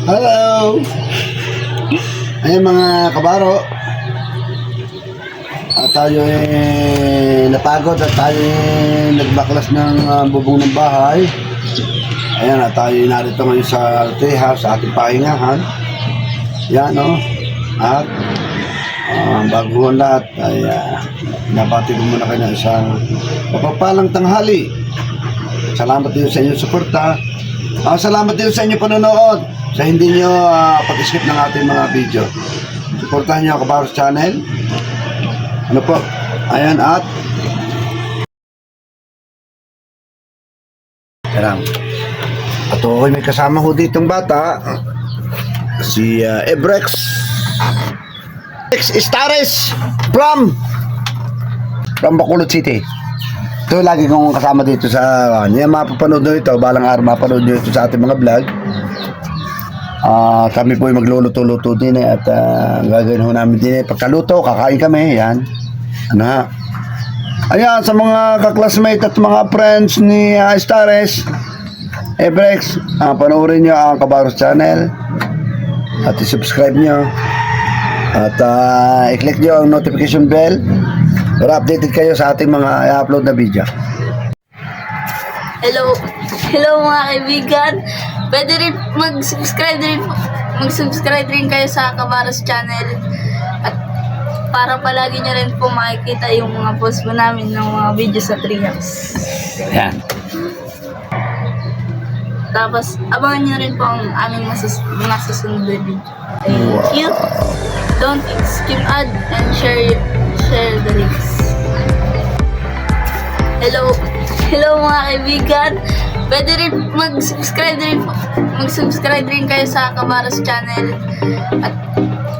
Hello! Ayun mga kabaro. Tayo napagod at tayo nagbaklas ng bubong ng bahay. Ayan, tayo narito ngayon sa treehouse sa ating pahingahan. Yan, no? At bago ang lahat ay nabati ko muna kayo ng isang mapapalang tanghali. Salamat din sa inyong suporta. Salamat din sa inyong panonood. Sa hindi nyo pag-skip ng ating mga video. Suportahan nyo ang Kabaros Channel. Ano po? Ayan at Karang. At okay, may kasama ko ditong bata. Si Ebrex Stares from Bacolod City. Ito lagi kong kasama dito sa niya mapapanood nyo ito. Balang araw mapanood nyo ito sa ating mga vlog. Kami po ay magluluto-luto din at gagawin ho namin din pagkaluto, kakain kami, yan. Ano ha? Ayan, sa mga kaklasmate at mga friends ni Stares, Ebrex, panoorin nyo ang Kabaros Channel at i-subscribe nyo at i-click nyo ang notification bell para updated kayo sa ating mga i-upload na video. Hello mga kaibigan. Pwede rin mag-subscribe rin kayo sa Kabaros Channel at para palagi nyo rin po makikita yung mga post po namin ng mga video sa Treehouse. Yan. Tapos abangan nyo rin po ang aming mga susunod na video. Thank you. Don't skip ad and share the links. Hello mga kaibigan. Pwede rin mag-subscribe rin kayo sa Kabaros Channel at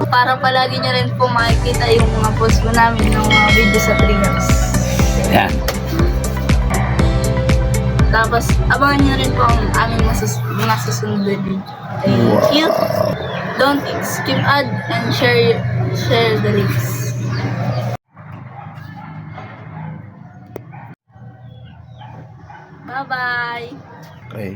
para palagi nyo rin po makikita yung mga post po namin ng mga video sa Treehouse. Yan. Tapos abangan nyo rin po ang aming mga susunod na video. Thank you. Don't skip ad and share the links. Bye-bye. Okay.